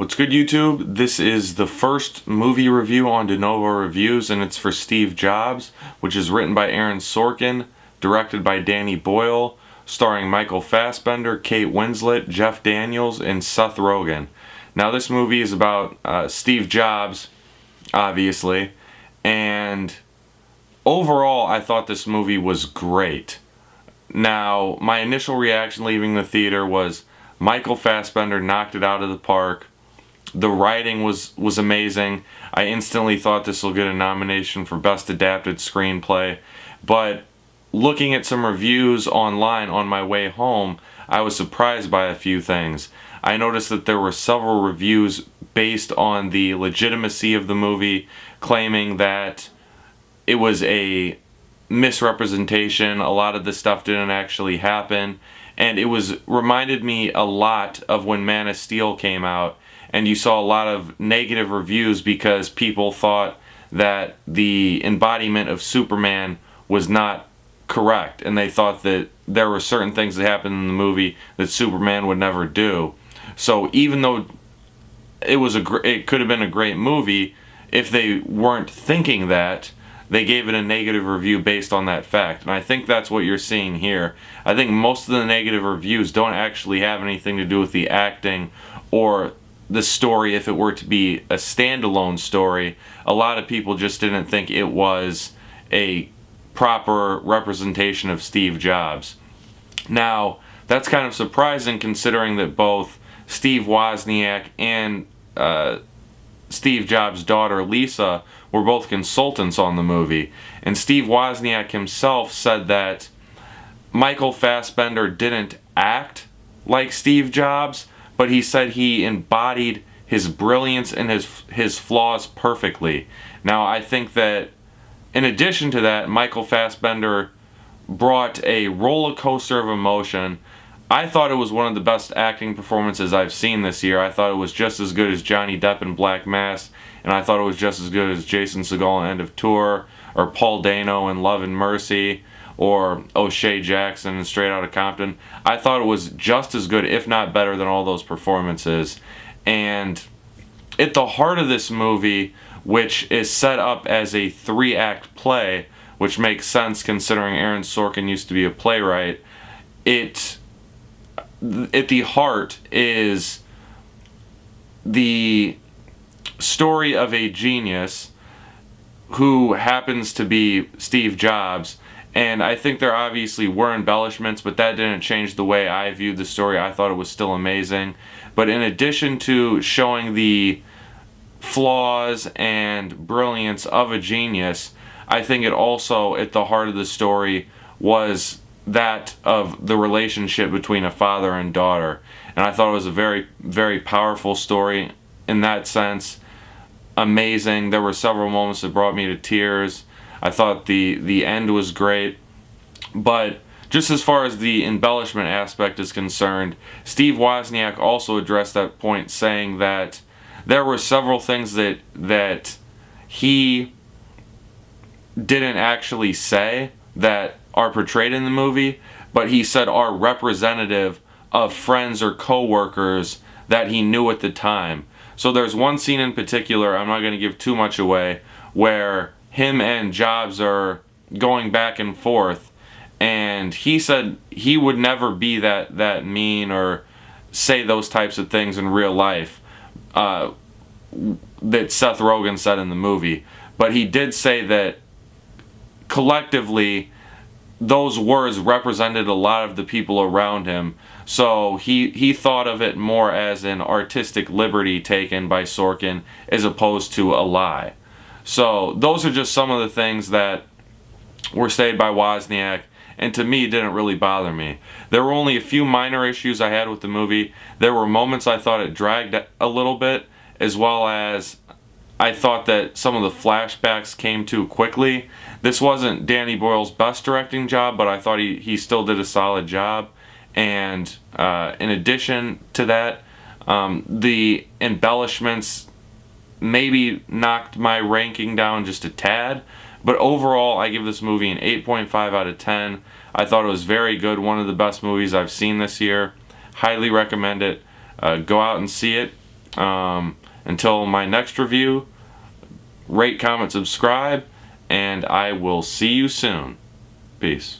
What's good, YouTube? This is the first movie review on De Novo Reviews, and it's for Steve Jobs, which is written by Aaron Sorkin, directed by Danny Boyle, starring Michael Fassbender, Kate Winslet, Jeff Daniels, and Seth Rogen. Now, this movie is about Steve Jobs, obviously, and overall, I thought this movie was great. Now, my initial reaction leaving the theater was Michael Fassbender knocked it out of the park. The writing was amazing. I instantly thought this will get a nomination for Best Adapted Screenplay. But looking at some reviews online on my way home, I was surprised by a few things. I noticed that there were several reviews based on the legitimacy of the movie, claiming that it was a misrepresentation. A lot of this stuff didn't actually happen. And it reminded me a lot of when Man of Steel came out. And you saw a lot of negative reviews because people thought that the embodiment of Superman was not correct, and they thought that there were certain things that happened in the movie that Superman would never do. So even though it could have been a great movie, if they weren't thinking that, they gave it a negative review based on that fact. And I think that's what you're seeing here. I think most of the negative reviews don't actually have anything to do with the acting or the story. If it were to be a standalone story, a lot of people just didn't think it was a proper representation of Steve Jobs. Now, that's kind of surprising considering that both Steve Wozniak and Steve Jobs' daughter Lisa were both consultants on the movie. And Steve Wozniak himself said that Michael Fassbender didn't act like Steve Jobs, but he said he embodied his brilliance and his flaws perfectly. Now, I think that in addition to that, Michael Fassbender brought a roller coaster of emotion. I thought it was one of the best acting performances I've seen this year. I thought it was just as good as Johnny Depp in Black Mass, and I thought it was just as good as Jason Segel in End of Tour, or Paul Dano in Love and Mercy, or O'Shea Jackson in Straight Outta Compton. I thought it was just as good, if not better, than all those performances. And at the heart of this movie, which is set up as a 3-act play, which makes sense considering Aaron Sorkin used to be a playwright, at the heart is the story of a genius who happens to be Steve Jobs. And I think there obviously were embellishments, but that didn't change the way I viewed the story. I thought it was still amazing. But in addition to showing the flaws and brilliance of a genius, I think it also, at the heart of the story, was that of the relationship between a father and daughter. And I thought it was a very, very powerful story in that sense. Amazing. There were several moments that brought me to tears. I thought the end was great. But just as far as the embellishment aspect is concerned, Steve Wozniak also addressed that point, saying that there were several things that he didn't actually say that are portrayed in the movie, but he said are representative of friends or co-workers that he knew at the time. So there's one scene in particular, I'm not going to give too much away, where him and Jobs are going back and forth, and he said he would never be that mean or say those types of things in real life that Seth Rogen said in the movie. But he did say that collectively those words represented a lot of the people around him. So he thought of it more as an artistic liberty taken by Sorkin as opposed to a lie. So those are just some of the things that were stated by Wozniak, and to me didn't really bother me. There were only a few minor issues I had with the movie. There were moments I thought it dragged a little bit, as well as I thought that some of the flashbacks came too quickly. This wasn't Danny Boyle's best directing job, but I thought he still did a solid job. And in addition to that, the embellishments maybe knocked my ranking down just a tad, but overall I give this movie an 8.5 out of 10. I thought it was very good, one of the best movies I've seen this year. Highly recommend it. Go out and see it. Until my next review, rate, comment, subscribe, and I will see you soon. Peace.